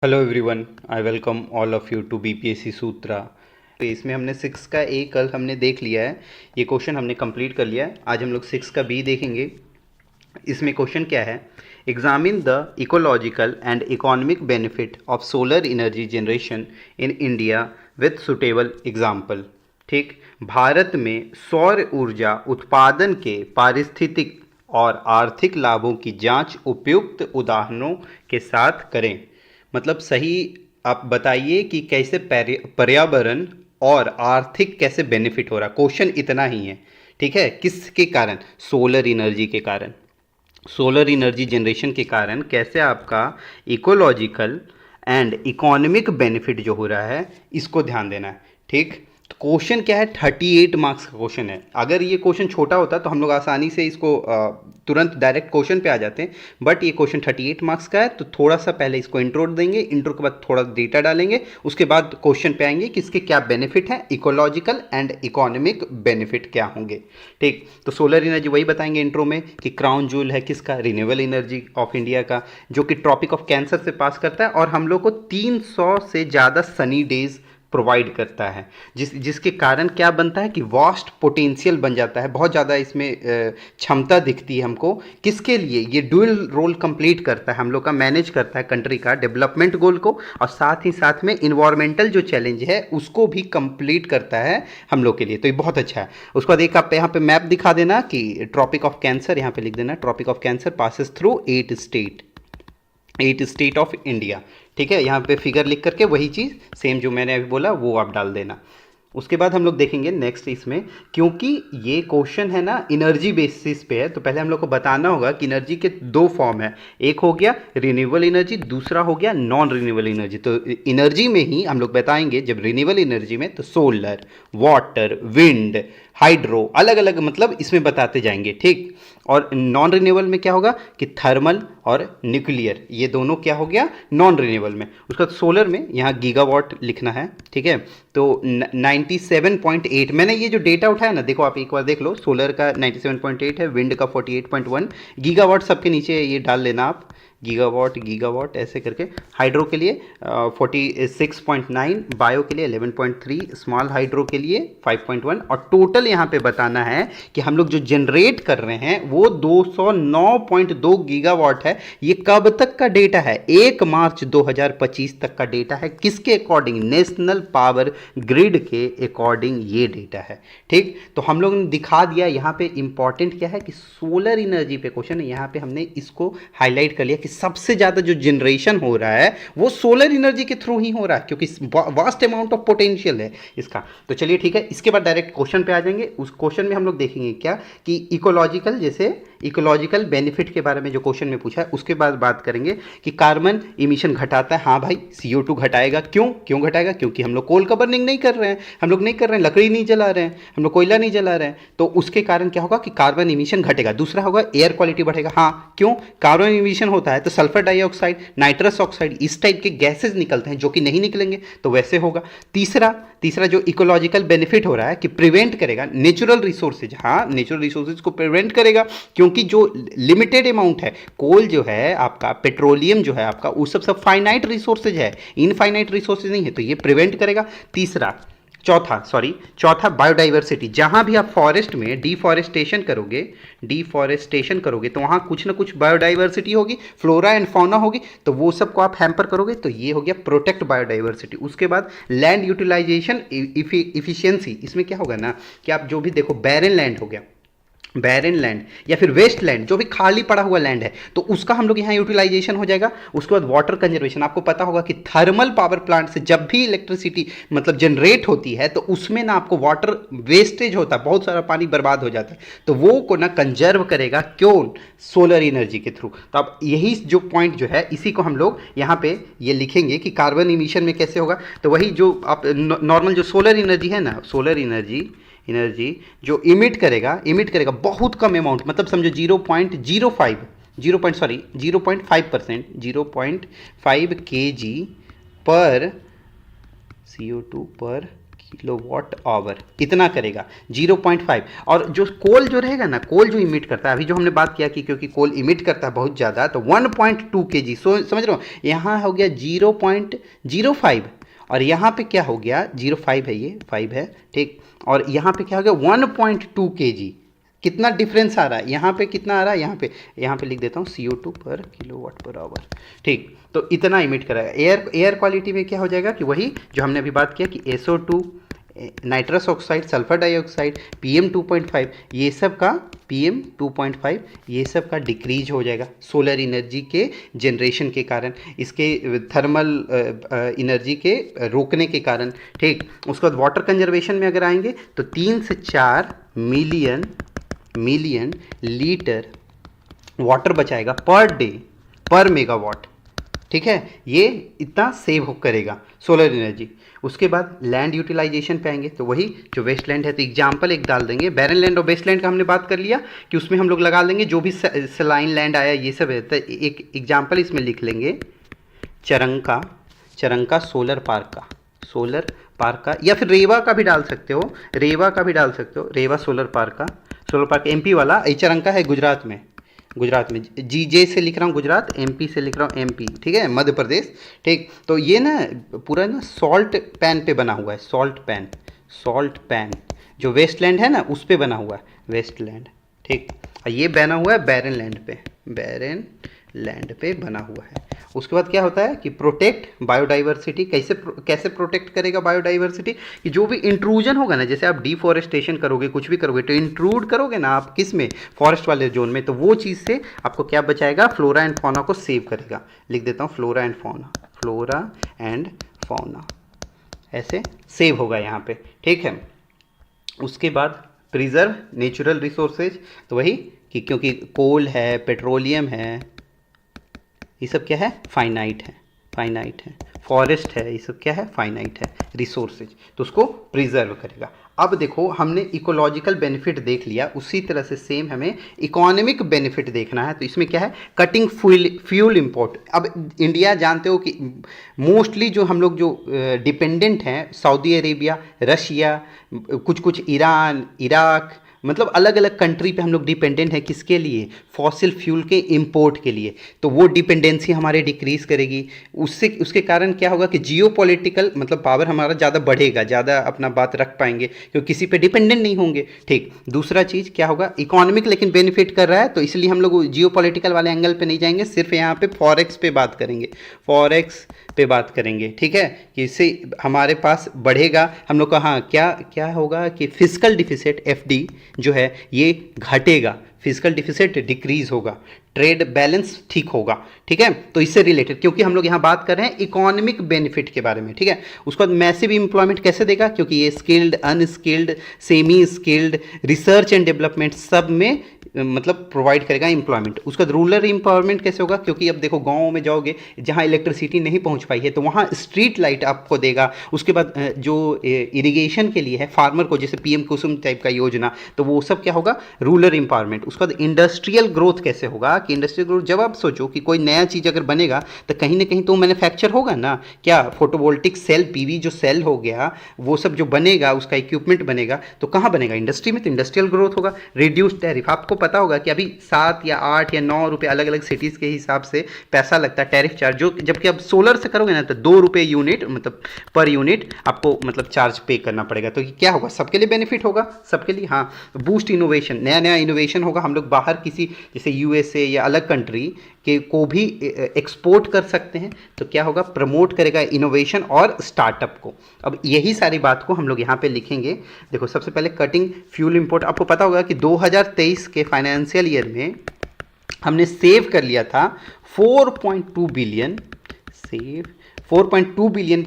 Hello everyone, I welcome all of you to BPSC Sutra. तो इसमें हमने सिक्स का ए कल हमने देख लिया है। ये क्वेश्चन हमने कंप्लीट कर लिया है। आज हम लोग सिक्स का बी देखेंगे। इसमें क्वेश्चन क्या है? Examine the ecological and economic benefit of solar energy generation in India with suitable example. ठीक, भारत में सौर ऊर्जा उत्पादन के पारिस्थितिक और आर्थिक लाभों की जांच उपयुक्त उदाहरणों के साथ करें। मतलब सही आप बताइए कि कैसे पर्यावरण और आर्थिक कैसे बेनिफिट हो रहा। क्वेश्चन इतना ही है, ठीक है। किसके कारण? सोलर एनर्जी के कारण, सोलर एनर्जी जनरेशन के कारण कैसे आपका इकोलॉजिकल एंड इकोनॉमिक बेनिफिट जो हो रहा है, इसको ध्यान देना है। ठीक, तो क्वेश्चन क्या है? 38 मार्क्स का क्वेश्चन है। अगर ये क्वेश्चन छोटा होता तो हम लोग आसानी से इसको तुरंत डायरेक्ट क्वेश्चन पे आ जाते हैं, बट ये क्वेश्चन 38 मार्क्स का है, तो थोड़ा सा पहले इसको इंट्रो देंगे, इंट्रो के बाद थोड़ा डेटा डालेंगे, उसके बाद क्वेश्चन पे आएंगे कि इसके क्या बेनिफिट है, इकोलॉजिकल एंड इकोनॉमिक बेनिफिट क्या होंगे। ठीक, तो सोलर एनर्जी वही बताएंगे इंट्रो में कि क्राउन जूल है किसका? रिन्यूएबल एनर्जी ऑफ इंडिया का, जो कि ट्रॉपिक ऑफ कैंसर से पास करता है और हम लोग को 300 से ज़्यादा सनी डेज प्रोवाइड करता है, जिसके कारण क्या बनता है कि वास्ट पोटेंशियल बन जाता है। बहुत ज़्यादा इसमें क्षमता दिखती है हमको। किसके लिए? ये डुअल रोल कंप्लीट करता है, हम लोग का मैनेज करता है कंट्री का डेवलपमेंट गोल को, और साथ ही साथ में इन्वायरमेंटल जो चैलेंज है उसको भी कंप्लीट करता है हम लोग के लिए। तो ये बहुत अच्छा है। उसके बाद एक आप यहाँ पे मैप दिखा देना कि ट्रॉपिक ऑफ कैंसर, यहाँ पे लिख देना Tropic of Cancer passes through 8 state of India. ठीक है, यहाँ पे फिगर लिख करके वही चीज़ सेम जो मैंने अभी बोला वो आप डाल देना। उसके बाद हम लोग देखेंगे नेक्स्ट इसमें, क्योंकि ये क्वेश्चन है ना एनर्जी बेसिस पे है, तो पहले हम लोग को बताना होगा कि एनर्जी के दो फॉर्म है। एक हो गया रिन्यूएबल एनर्जी, दूसरा हो गया नॉन रिन्यूएबल एनर्जी। तो एनर्जी में ही हम लोग बताएंगे, जब रिन्यूएबल एनर्जी में तो सोलर, वाटर, विंड, हाइड्रो, अलग अलग मतलब इसमें बताते जाएंगे। ठीक, और नॉन रिन्यूएबल में क्या होगा कि थर्मल और न्यूक्लियर, ये दोनों क्या हो गया? नॉन रिन्यूएबल में। उसका सोलर में यहाँ गीगावाट लिखना है। ठीक है, तो 97.8 मैंने ये जो डेटा उठाया ना, देखो आप एक बार देख लो, सोलर का 97.8 है, विंड का 48.1, गीगावाट सबके नीचे ये डाल लेना आप, गीगावाट गीगावाट ऐसे करके। हाइड्रो के लिए 46.9, बायो के लिए 11.3, स्मॉल हाइड्रो के लिए 5.1, और टोटल यहाँ पे बताना है कि हम लोग जो जनरेट कर रहे हैं वो 209.2 गीगावाट है। ये कब तक का डेटा है? 1 मार्च 2025 तक का डेटा है। किसके अकॉर्डिंग? नेशनल पावर ग्रिड के अकॉर्डिंग ये डेटा है। ठीक, तो हम लोग ने दिखा दिया। यहाँ पे इंपॉर्टेंट क्या है कि सोलर एनर्जी पे क्वेश्चन है, यहाँ पे हमने इसको हाईलाइट कर लिया कि सबसे ज़्यादा जो जनरेशन हो रहा है वो सोलर एनर्जी के थ्रू ही हो रहा है, क्योंकि वास्ट अमाउंट ऑफ पोटेंशियल है इसका। तो चलिए ठीक है, इसके बाद डायरेक्ट क्वेश्चन पे आ जाएंगे। उस क्वेश्चन में हम लोग देखेंगे क्या कि इकोलॉजिकल, जैसे इकोलॉजिकल बेनिफिट के बारे में जो क्वेश्चन में पूछा है उसके बाद बात करेंगे कि कार्बन इमिशन घटाता है। हाँ भाई, CO2 घटाएगा। क्यों घटाएगा? क्योंकि हम लोग कोल का बर्निंग नहीं कर रहे हैं, हम लोग नहीं कर रहे हैं, लकड़ी नहीं जला रहे हैं, हम लोग कोयला नहीं जला रहे हैं, तो उसके कारण क्या होगा कि कार्बन इमिशन घटेगा। दूसरा होगा एयर क्वालिटी बढ़ेगा। हाँ, क्यों? कार्बन इमिशन होता है तो सल्फर डाइऑक्साइड, नाइट्रस ऑक्साइड, इस टाइप के गैसेज निकलते हैं जो कि नहीं निकलेंगे, तो वैसे होगा। तीसरा जो इकोलॉजिकल बेनिफिट हो रहा है कि प्रिवेंट करेगा नेचुरल रिसोर्सेज। हाँ, नेचुरल रिसोर्सेज को प्रिवेंट करेगा, क्योंकि जो लिमिटेड अमाउंट है, कोल जो है आपका, पेट्रोलियम जो है आपका, वो सब फाइनाइट रिसोर्सेज है, इनफाइनाइट रिसोर्सेज नहीं है, तो ये प्रिवेंट करेगा। चौथा बायोडाइवर्सिटी। जहां भी आप फॉरेस्ट में डिफॉरेस्टेशन करोगे तो वहां कुछ ना कुछ बायोडाइवर्सिटी होगी, फ्लोरा एंड फौना होगी, तो वो सबको आप हैम्पर करोगे, तो ये हो गया प्रोटेक्ट बायोडाइवर्सिटी। उसके बाद लैंड यूटिलाइजेशन इफिशियंसी। इसमें क्या होगा ना कि आप जो भी देखो, बैरन लैंड हो गया, बैरन लैंड या फिर वेस्ट लैंड, जो भी खाली पड़ा हुआ लैंड है, तो उसका हम लोग यहाँ यूटिलाइजेशन हो जाएगा। उसके बाद वाटर कंजर्वेशन। आपको पता होगा कि थर्मल पावर प्लांट से जब भी इलेक्ट्रिसिटी मतलब जनरेट होती है तो उसमें ना आपको वाटर वेस्टेज होता है, बहुत सारा पानी बर्बाद हो जाता है, तो वो को ना कंजर्व करेगा। क्यों? सोलर एनर्जी के थ्रू। तो अब यही जो पॉइंट जो है, इसी को हम लोग यहाँ पे ये लिखेंगे कि कार्बन इमिशन में कैसे होगा। तो वही जो आप नॉर्मल जो सोलर एनर्जी है ना, सोलर एनर्जी जो इमिट करेगा बहुत कम अमाउंट, मतलब समझो 0.05%, 0.5 kg पर CO2 पर किलोवाट आवर इतना करेगा 0.5। और जो कोल जो रहेगा ना, कोल जो इमिट करता है, अभी जो हमने बात किया कि क्योंकि कोल इमिट करता है बहुत ज़्यादा, तो 1.2 kg, समझ रहे हो, यहाँ हो गया 0.05, और यहाँ पे क्या हो गया 0.5 है, ये 5 है ठीक, और यहाँ पे क्या हो गया 1.2 kg। कितना डिफरेंस आ रहा है यहाँ पे, कितना आ रहा है यहाँ पे लिख देता हूँ CO2 पर किलोवाट पर आवर ठीक। तो इतना इमिट कराएगा। एयर क्वालिटी में क्या हो जाएगा कि वही जो हमने अभी बात किया कि SO2, nitrous oxide, sulphur dioxide, PM2.5, ये सब का PM2.5 ये सब का डिक्रीज हो जाएगा सोलर एनर्जी के जनरेशन के कारण, इसके थर्मल एनर्जी के रोकने के कारण ठीक। उसके बाद वाटर कंजर्वेशन में अगर आएंगे तो 3 से 4 मिलियन लीटर वाटर बचाएगा पर डे पर मेगावाट ठीक है, ये इतना सेव करेगा सोलर एनर्जी। उसके बाद लैंड यूटिलाइजेशन पे आएंगे तो वही जो वेस्ट लैंड है, तो एग्जाम्पल एक डाल देंगे, बैरन लैंड और वेस्ट लैंड का हमने बात कर लिया कि उसमें हम लोग लगा देंगे जो भी सलाइन लैंड आया ये सब है, तो एक एग्जाम्पल इसमें लिख लेंगे चरंका सोलर पार्क का, या फिर रेवा का भी डाल सकते हो, रेवा सोलर पार्क MP वाला। चरंका है गुजरात में GJ से लिख रहा हूँ गुजरात, MP से लिख रहा हूँ MP ठीक है, मध्य प्रदेश ठीक। तो ये ना पूरा ना सॉल्ट पैन पे बना हुआ है, सॉल्ट पैन जो वेस्टलैंड है ना उस पे बना हुआ है, वेस्टलैंड ठीक। और ये बना हुआ है बैरन लैंड पे बना हुआ है। उसके बाद क्या होता है कि प्रोटेक्ट बायोडाइवर्सिटी। कैसे प्रोटेक्ट करेगा बायोडाइवर्सिटी कि जो भी इंट्रूजन होगा ना, जैसे आप डिफॉरेस्टेशन करोगे, कुछ भी करोगे तो इंट्रूड करोगे ना आप किस में, फॉरेस्ट वाले जोन में, तो वो चीज़ से आपको क्या बचाएगा, फ्लोरा एंड फौना को सेव करेगा। लिख देता हूँ फ्लोरा एंड फौना ऐसे सेव होगा यहाँ पे ठीक है। उसके बाद प्रिजर्व नेचुरल रिसोर्सेज, तो वही कि क्योंकि कोल है, पेट्रोलियम है, ये सब क्या है, फाइनाइट है, फॉरेस्ट है, ये सब क्या है, फाइनाइट है रिसोर्सेज, तो उसको प्रिजर्व करेगा। अब देखो हमने इकोलॉजिकल बेनिफिट देख लिया, उसी तरह से सेम हमें इकोनॉमिक बेनिफिट देखना है। तो इसमें क्या है, कटिंग फ्यूल इंपोर्ट। अब इंडिया जानते हो कि मोस्टली जो हम लोग जो डिपेंडेंट हैं, सऊदी अरेबिया, रशिया, कुछ ईरान, इराक, मतलब अलग अलग कंट्री पे हम लोग डिपेंडेंट हैं, किसके लिए, फॉसिल फ्यूल के इंपोर्ट के लिए। तो वो डिपेंडेंसी हमारे डिक्रीज़ करेगी, उसके कारण क्या होगा कि जियोपॉलिटिकल मतलब पावर हमारा ज़्यादा बढ़ेगा, ज़्यादा अपना बात रख पाएंगे क्योंकि किसी पे डिपेंडेंट नहीं होंगे ठीक। दूसरा चीज़ क्या होगा, इकोनॉमिक लेकिन बेनिफिट कर रहा है, तो इसलिए हम लोग जियोपॉलिटिकल वाले एंगल पे नहीं जाएंगे, सिर्फ यहाँ पे फॉरेक्स पे बात करेंगे ठीक है, कि इससे हमारे पास बढ़ेगा हम लोग का। हाँ, क्या होगा कि फिस्कल डिफिसिट FD जो है ये घटेगा, फिजिकल डिफिसिट डिक्रीज होगा, ट्रेड बैलेंस ठीक होगा ठीक है। तो इससे रिलेटेड, क्योंकि हम लोग यहाँ बात कर रहे हैं इकोनॉमिक बेनिफिट के बारे में ठीक है। उसके बाद मैसिव एम्प्लॉयमेंट कैसे देगा, क्योंकि ये skilled, unskilled, semi skilled, research and development सब में मतलब प्रोवाइड करेगा एम्प्लॉयमेंट। उसका रूरल एम्पावरमेंट कैसे होगा, क्योंकि अब देखो गाँव में जाओगे जहाँ इलेक्ट्रिसिटी नहीं पहुँच पाई है तो वहाँ स्ट्रीट लाइट आपको देगा। उसके बाद जो इरिगेशन के लिए है फार्मर को, जैसे PM कुसुम टाइप का योजना, तो वो सब क्या होगा, रूरल एम्पावरमेंट। उसके बाद इंडस्ट्रियल ग्रोथ कैसे होगा, कि इंडस्ट्रियल ग्रोथ जब आप सोचो कि कोई नया चीज़ अगर बनेगा तो कहीं ना कहीं तो मैन्युफैक्चर होगा ना, क्या फोटोवोल्टिक सेल, PV जो सेल हो गया, वो सब जो बनेगा, उसका इक्विपमेंट बनेगा, तो कहाँ बनेगा, इंडस्ट्री में, तो इंडस्ट्रियल ग्रोथ होगा। रिड्यूस टैरिफ, आपको पता होगा कि अभी 7 या 8 या 9 रुपये अलग अलग सिटीज़ के हिसाब से पैसा लगता है टैरिफ चार्ज, जो जबकि अब सोलर से करोगे ना तो 2 रुपये यूनिट, मतलब पर यूनिट आपको मतलब चार्ज पे करना पड़ेगा। तो क्या होगा, सबके लिए बेनिफिट होगा, सबके लिए। हाँ, बूस्ट इनोवेशन, नया इनोवेशन होगा, हम लोग बाहर किसी जैसे USA या अलग कंट्री के को भी एक्सपोर्ट कर सकते हैं। तो क्या होगा, प्रमोट करेगा इनोवेशन और स्टार्टअप को। अब यही सारी बात को हम लोग यहाँ पे लिखेंगे। देखो सबसे पहले कटिंग फ्यूल इंपोर्ट, आपको पता होगा कि 2023 के फाइनेंशियल ईयर में हमने सेव कर लिया था 4.2 बिलियन, सेव $4.2 बिलियन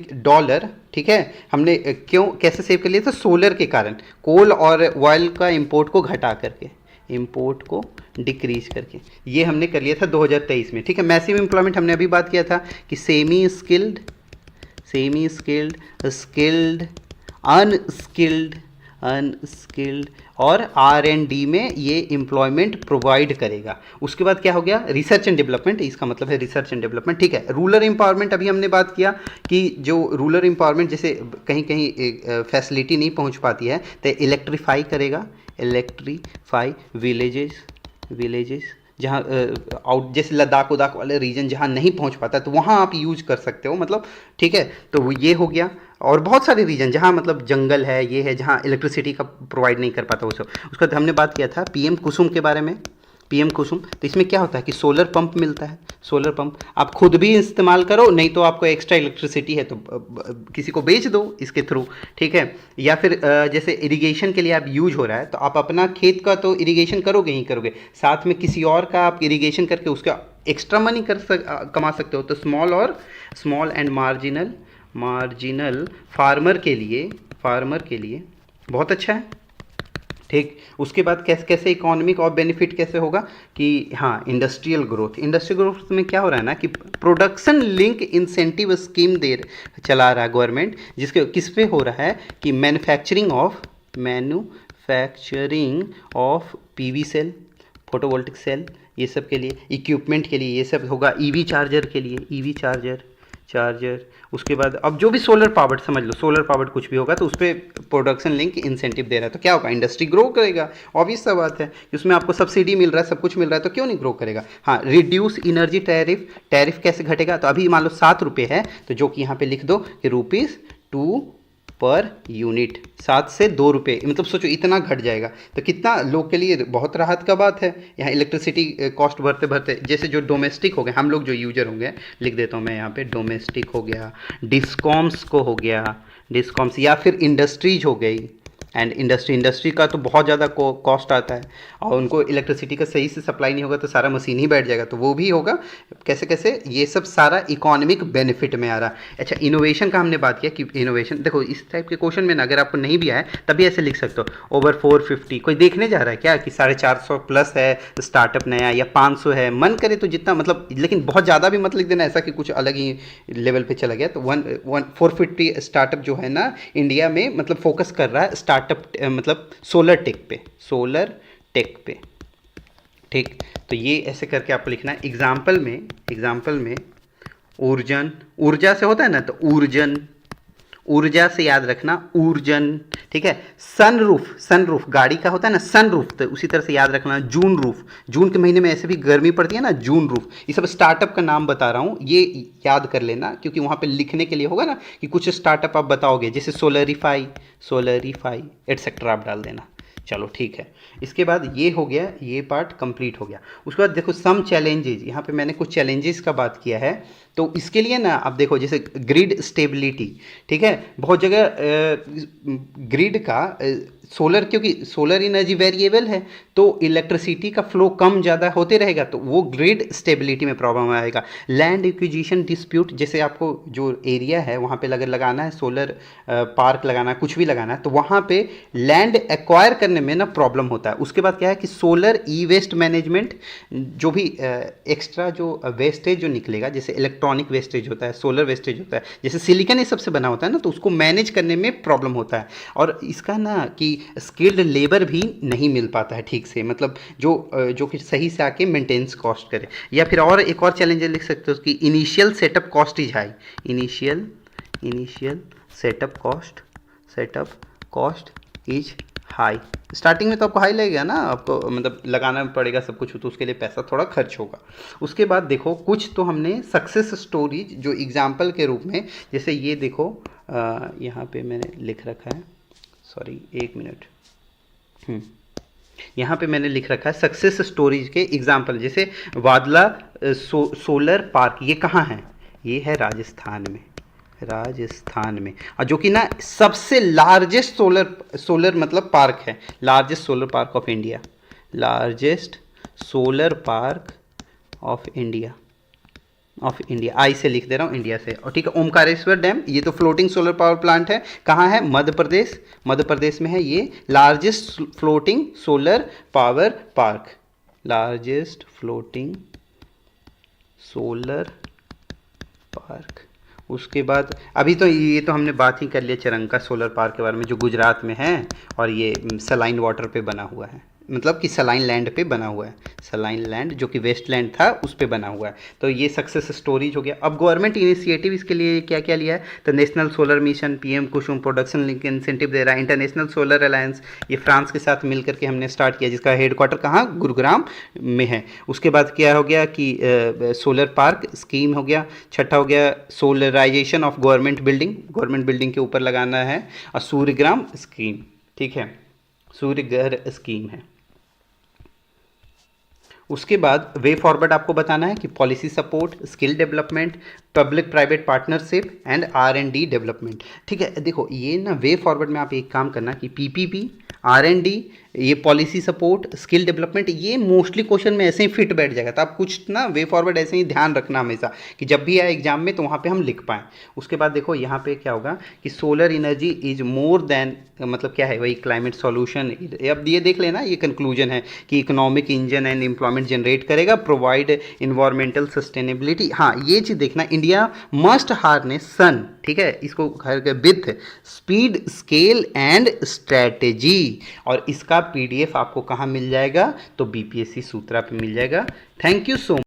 ठीक है। हमने कैसे सेव कर लिया था, सोलर के कारण, कोल और ऑयल का इंपोर्ट को घटा करके, इंपोर्ट को डिक्रीज करके, ये हमने कर लिया था 2023 में ठीक है। मैसिव एम्प्लॉयमेंट हमने अभी बात किया था कि semi skilled, skilled, unskilled, unskilled, और R&D में ये एम्प्लॉयमेंट प्रोवाइड करेगा। उसके बाद क्या हो गया, रिसर्च एंड डेवलपमेंट, इसका मतलब है रिसर्च एंड डेवलपमेंट, ठीक है। रूरल एम्पावरमेंट, अभी हमने बात किया कि जो रूरल एम्पावरमेंट जैसे कहीं कहीं फैसिलिटी नहीं पहुंच पाती है तो इलेक्ट्रीफाई करेगा, इलेक्ट्रीफाई विलेजेस जहाँ आउट, जैसे लद्दाख उद्दाख वाले रीजन जहाँ नहीं पहुँच पाता तो वहाँ आप यूज कर सकते हो, मतलब ठीक है। तो वो ये हो गया, और बहुत सारे रीजन जहाँ मतलब जंगल है, ये है, जहाँ इलेक्ट्रिसिटी का प्रोवाइड नहीं कर पाता वो सब। उसके बाद हमने बात किया था पीएम कुसुम के बारे में, पीएम कुसुम, तो इसमें क्या होता है कि सोलर पंप मिलता है, सोलर पंप आप खुद भी इस्तेमाल करो, नहीं तो आपको एक्स्ट्रा इलेक्ट्रिसिटी है तो किसी को बेच दो इसके थ्रू, ठीक है। या फिर जैसे इरिगेशन के लिए आप यूज हो रहा है तो आप अपना खेत का तो इरिगेशन करोगे ही करोगे, साथ में किसी और का आप इरिगेशन करके उसका एक्स्ट्रा मनी कमा सकते हो। तो स्मॉल एंड मार्जिनल फार्मर के लिए बहुत अच्छा है, ठीक। उसके बाद कैसे कैसे इकोनॉमिक और बेनिफिट कैसे होगा कि हाँ, इंडस्ट्रियल ग्रोथ में क्या हो रहा है ना कि प्रोडक्शन लिंक इंसेंटिव स्कीम चला रहा है गवर्नमेंट, जिसके किस पे हो रहा है कि manufacturing of PV cell, photovoltaic cell, ये सब के लिए, इक्विपमेंट के लिए ये सब होगा, ईवी चार्जर के लिए, ईवी चार्जर। उसके बाद अब जो भी सोलर पावर्ड, समझ लो सोलर पावर्ड कुछ भी होगा तो उस पर प्रोडक्शन लिंक इंसेंटिव दे रहा है, तो क्या होगा, इंडस्ट्री ग्रो करेगा। ऑब्वियस सा बात है कि उसमें आपको सब्सिडी मिल रहा है, सब कुछ मिल रहा है, तो क्यों नहीं ग्रो करेगा। हाँ, रिड्यूस इनर्जी टैरिफ कैसे घटेगा, तो अभी मान लो 7 रुपये है, तो जो कि यहाँ पे लिख दो कि ₹2 पर यूनिट, 7 से 2 रुपये, मतलब सोचो इतना घट जाएगा, तो कितना लोग के लिए बहुत राहत का बात है। यहाँ इलेक्ट्रिसिटी कॉस्ट भरते भरते, जैसे जो डोमेस्टिक हो गए, हम लोग जो यूजर होंगे, लिख देता हूँ मैं यहाँ पे, डोमेस्टिक हो गया, डिस्कॉम्स को हो गया, डिस्कॉम्स, या फिर इंडस्ट्रीज हो गई, एंड इंडस्ट्री का तो बहुत ज़्यादा कॉस्ट आता है, और उनको इलेक्ट्रिसिटी का सही से सप्लाई नहीं होगा तो सारा मशीन ही बैठ जाएगा, तो वो भी होगा। कैसे कैसे ये सब सारा इकोनॉमिक बेनिफिट में आ रहा है। अच्छा, इनोवेशन का हमने बात किया कि इनोवेशन, देखो इस टाइप के क्वेश्चन में ना अगर आपको नहीं भी आए तभी ऐसे लिख सकते हो, ओवर 450, कोई देखने जा रहा है क्या कि 450 प्लस है स्टार्टअप नया, या 500 है, मन करे तो जितना, मतलब लेकिन बहुत ज़्यादा भी मत लिख देना ऐसा कि कुछ अलग ही लेवल पे चला गया। तो 450 स्टार्टअप जो है ना इंडिया में, मतलब फोकस कर रहा है स्टार्टअप, मतलब सोलर टेक पे, ठीक। तो ये ऐसे करके आपको लिखना है। एग्जाम्पल में ऊर्जा से होता है ना, तो ऊर्जा से याद रखना, ऊर्जन, ठीक है। सनरूफ गाड़ी का होता है ना, सनरूफ, तो उसी तरह से याद रखना। जून के महीने में ऐसे भी गर्मी पड़ती है ना, जून रूफ। ये सब स्टार्टअप का नाम बता रहा हूँ, ये याद कर लेना, क्योंकि वहाँ पे लिखने के लिए होगा ना कि कुछ स्टार्टअप आप बताओगे, जैसे सोलरीफाई एटसेट्रा आप डाल देना। चलो ठीक है, इसके बाद ये हो गया, ये पार्ट कंप्लीट हो गया। उसके बाद देखो सम चैलेंजेस, यहाँ पे मैंने कुछ चैलेंजेस का बात किया है, तो इसके लिए ना आप देखो, जैसे ग्रिड स्टेबिलिटी, ठीक है। बहुत जगह ग्रिड का सोलर, क्योंकि सोलर एनर्जी वेरिएबल है तो इलेक्ट्रिसिटी का फ्लो कम ज़्यादा होते रहेगा, तो वो ग्रिड स्टेबिलिटी में प्रॉब्लम आएगा। लैंड एक्विजिशन डिस्प्यूट, जैसे आपको जो एरिया है वहाँ पे अगर लगाना है सोलर पार्क लगाना है, कुछ भी लगाना है, तो वहाँ पे लैंड एक्वायर करने में ना प्रॉब्लम होता है। उसके बाद क्या है कि सोलर ई वेस्ट मैनेजमेंट, जो भी एक्स्ट्रा जो वेस्टेज जो निकलेगा, जैसे इलेक्ट्रॉनिक वेस्टेज होता है, सोलर वेस्टेज होता है, जैसे सिलिकॉन ये सबसे बना होता है ना, तो उसको मैनेज करने में प्रॉब्लम होता है। और इसका ना कि स्किल्ड लेबर भी नहीं मिल पाता है ठीक से, मतलब जो कि सही से आके मेंटेनेंस कॉस्ट करे। या फिर और एक और चैलेंज लिख सकते हो कि initial setup cost is high, initial setup cost is high. Starting में तो आपको हाई लगेगा ना, आपको मतलब लगाना पड़ेगा सब कुछ, तो उसके लिए पैसा थोड़ा खर्च होगा। उसके बाद देखो कुछ तो हमने सक्सेस स्टोरीज जो एग्जाम्पल के रूप में, जैसे ये देखो यहाँ पे मैंने लिख रखा है, सॉरी एक मिनट, यहाँ पे मैंने लिख रखा है सक्सेस स्टोरीज के एग्जाम्पल, जैसे वादला सोलर पार्क, ये कहाँ है, ये है राजस्थान में, और जो कि ना सबसे लार्जेस्ट सोलर मतलब पार्क है, largest solar park of India, largest solar park of India, आई से लिख दे रहा हूँ इंडिया से। और ठीक है, ओमकारेश्वर डैम, ये तो फ्लोटिंग सोलर पावर प्लांट है, कहाँ है, मध्य प्रदेश में है ये, largest floating solar power park, largest floating solar park. उसके बाद अभी तो ये तो हमने बात ही कर लिया चरंका सोलर पार्क के बारे में, जो गुजरात में है और ये सलाइन वाटर पे बना हुआ है, मतलब कि सलाइन लैंड पे बना हुआ है। सलाइन लैंड जो कि वेस्ट लैंड था उस पे बना हुआ है। तो ये सक्सेस स्टोरीज हो गया। अब गवर्नमेंट इनिशिएटिव इसके लिए क्या क्या लिया है, तो नेशनल सोलर मिशन, पीएम कुसुम प्रोडक्शन लिंक इंसेंटिव दे रहा है, इंटरनेशनल सोलर अलायंस, ये फ्रांस के साथ मिल करके हमने स्टार्ट किया, जिसका हेडक्वार्टर कहाँ, गुरुग्राम में है। उसके बाद क्या हो गया कि सोलर पार्क स्कीम हो गया। छठा हो गया सोलराइजेशन ऑफ गवर्नमेंट बिल्डिंग के ऊपर लगाना है, और सूर्यग्राम स्कीम, ठीक है, सूर्य घर स्कीम है। उसके बाद वे फॉरवर्ड आपको बताना है कि policy support, skill development, public private partnership and R&D development. ठीक है, देखो ये ना वे फॉरवर्ड में आप एक काम करना कि PPP, R&D, ये पॉलिसी सपोर्ट, स्किल डेवलपमेंट, ये मोस्टली क्वेश्चन में ऐसे ही फिट बैठ जाएगा। तो आप कुछ ना वे फॉरवर्ड ऐसे ही ध्यान रखना हमेशा कि जब भी आए एग्जाम में तो वहाँ पे हम लिख पाएँ। उसके बाद देखो यहाँ पे क्या होगा कि solar energy is more than, मतलब क्या है, वही क्लाइमेट सॉल्यूशन। अब ये देख लेना, ये कंक्लूजन है कि economic engine and employment generate करेगा, प्रोवाइड इन्वायरमेंटल सस्टेनेबिलिटी। हाँ, ये चीज़ देखना, इंडिया मस्ट हार्नेस सन, ठीक है, इसको with speed, scale and strategy. और इसका PDF आपको कहाँ मिल जाएगा, तो BPSC सूत्रा पे मिल जाएगा। Thank you so much.